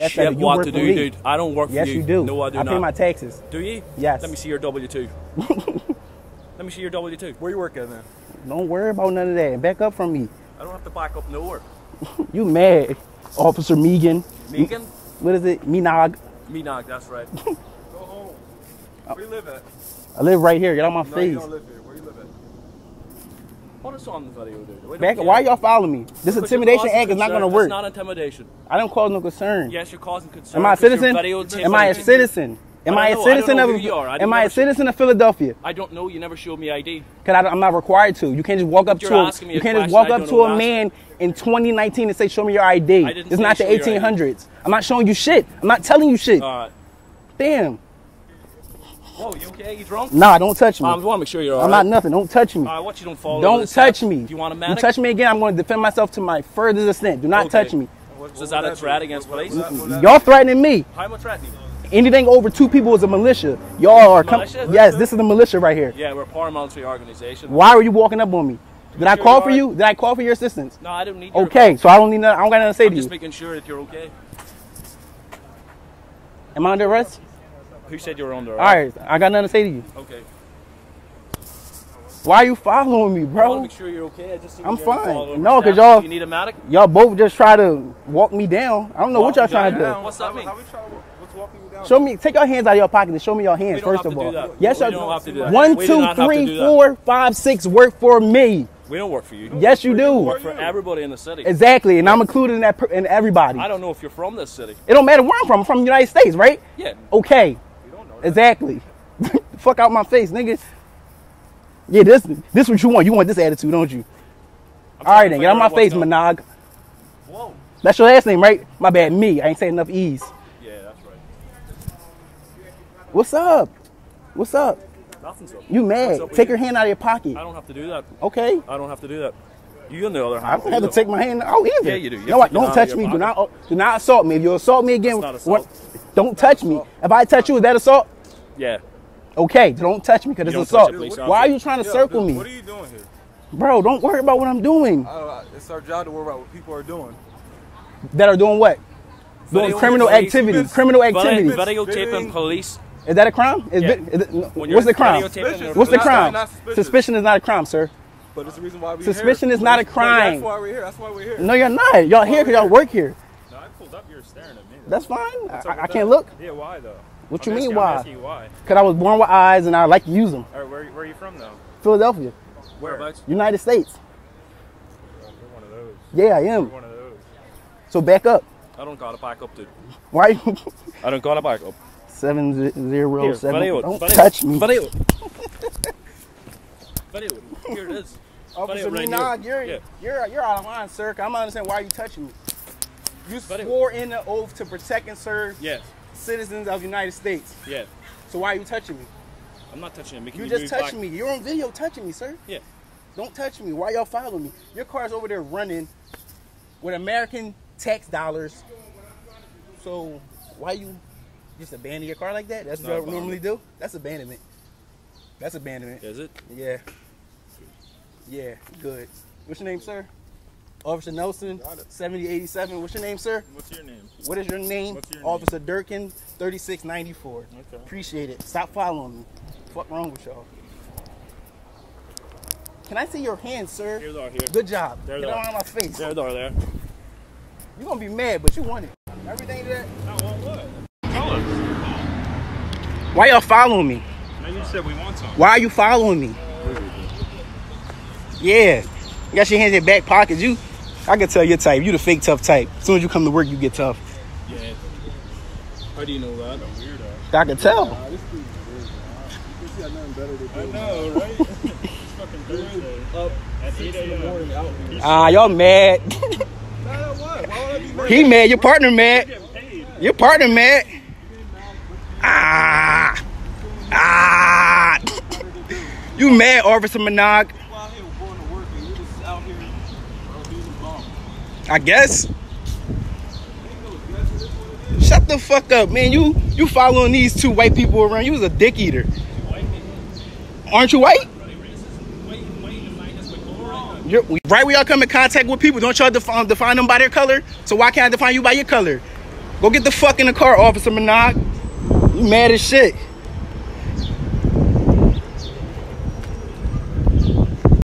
That's shit you what work to for do, me. dude. I don't work for yes, you. Yes, you do. No, I do not. not. I pay my taxes. Do you? Yes. Let me see your W-2. Let me see your W-2. Where you work at, man? Don't worry about none of that. Back up from me. I don't have to back up nowhere. You mad, Officer Megan? Megan? What is it? Menog? Menog, that's right. Go home. Where you live at? I live right here. Get out my No, face. you don't live here. Where you live at? What is on the video, dude? Back, why y'all following me? This intimidation act is not going to work. It's not intimidation. I don't cause no concern. Yes, you're causing concern. Am I a citizen? Am I a citizen? Am I a citizen of? Am I a citizen of Philadelphia? I don't know. You never showed me ID. Cause I'm not required to. You can't just walk up to a. You can't just walk up to a man in 2019 and say, "Show me your ID." It's not the 1800s. I'm not showing you shit. I'm not telling you shit. Damn. Whoa, you okay? You drunk? Nah, don't touch me. I want to make sure you're all right. I'm not nothing. Don't touch me. What you don't follow? Don't touch me. Do you want a medic? You touch me again, I'm going to defend myself to my furthest extent. Do not touch me. So is that a threat against police? Y'all threatening me. How am I threatening you? Anything over 2 people is a militia. Y'all are yes, this is the militia right here. Yeah, we're a paramilitary organization. Why are you walking up on me? Did I call for you? Did I call for your assistance? No, I didn't need your Okay, so I don't need nothing. I don't got nothing to say to you. I'm just making sure that you're okay. Am I under arrest? Who said you were under arrest? All right, I got nothing to say to you. Okay. Why are you following me, bro? I want to make sure you're okay. I'm fine. No, because y'all. You need a medic? Y'all both just try to walk me down. I don't know what y'all trying to do. What's that mean? What's walking you down? Show me. Take your hands out of your pocket and show me your hands first of all. Yes, y'all. We don't have to do that. 1, 2, 3, 4, 5, 6 work for me. We don't work for you. Yes, you do. We work for everybody in the city. Exactly, and I'm included in that in everybody. I don't know if you're from this city. It don't matter where I'm from. I'm from the United States, right? Yeah. Okay. You don't know that. Exactly. Fuck out my face, nigga. Yeah, this what you want. You want this attitude, don't you? All right, then. Get out my face, Manog. Whoa. That's your last name, right? My bad, me. I ain't saying enough E's. Yeah, that's right. What's up? What's up? Nothing's up. You mad? Take your hand out of your pocket. I don't have to do that. Okay. I don't have to do that. You on the other hand. I don't have to take my hand out either. Yeah, you do. No, don't touch me. Do not assault me. If you assault me again, don't touch me. If I touch you, is that assault? Yeah. Okay, don't touch me because it's assault. Why are you trying to circle me? What are you doing here? Bro, don't worry about what I'm doing. It's our job to worry about what people are doing. That are doing what? Doing criminal activity. Criminal activity. Videotaping police. Is that a crime? What's the crime? What's the crime? Suspicion is not a crime, sir. But it's the reason why we're here. Suspicion is not a crime. That's why we're here. That's why we're here. No, you're not. Y'all here because y'all work here. No, I pulled up. You're staring at me. That's fine. I can't look. Yeah, why though? What you mean why? Why? Because I was born with eyes and I like to use them. All right, where are you from though? Philadelphia. Whereabouts? United States. You're one of those. Yeah, I am. You're one of those. So back up. I don't got to back up, dude. Why? I don't got to back up. 707. Don't touch me. Video. Here it is. Officer Menog, you're out of line, sir. I'm not understanding why you touching me. You swore in the oath to protect and serve citizens of the United States. Yeah. So why are you touching me? I'm not touching you. You just touching me. You're on video touching me, sir. Yeah. Don't touch me. Why y'all following me? Your car's over there running with American tax dollars. So why you just abandon your car like that? That's what y'all normally do? That's abandonment. That's abandonment. Is it? Yeah. Yeah, good. What's your name, sir? Officer Nelson, 7087. What's your name, sir? What's your name? What is your name? What's your name? Officer Durkin, 3694. Okay. Appreciate it. Stop following me. What's wrong with y'all? Can I see your hands, sir? Here they are, here. Good job. There Get they out are. of my face. There they are, there. You're going to be mad, but you want it. Everything that... No, what? Tell us. Why y'all following me? No, you said we want something. Why are you following me? Yeah. You got your hands in your back pockets. I can tell your type. You the fake tough type. As soon as you come to work, you get tough. Yeah. How do you know that? Weirdo. I can tell. I know, right? It's fucking Thursday. At 8 a.m. Ah, y'all mad. He mad. Your partner mad. Your partner mad. You mad, Officer Menog? I guess. Shut the fuck up, man. You following these 2 white people around. You was a dick eater. Aren't you white? Right when y'all come in contact with people, don't y'all define them by their color? So why can't I define you by your color? Go get the fuck in the car, Officer Minaj. You mad as shit.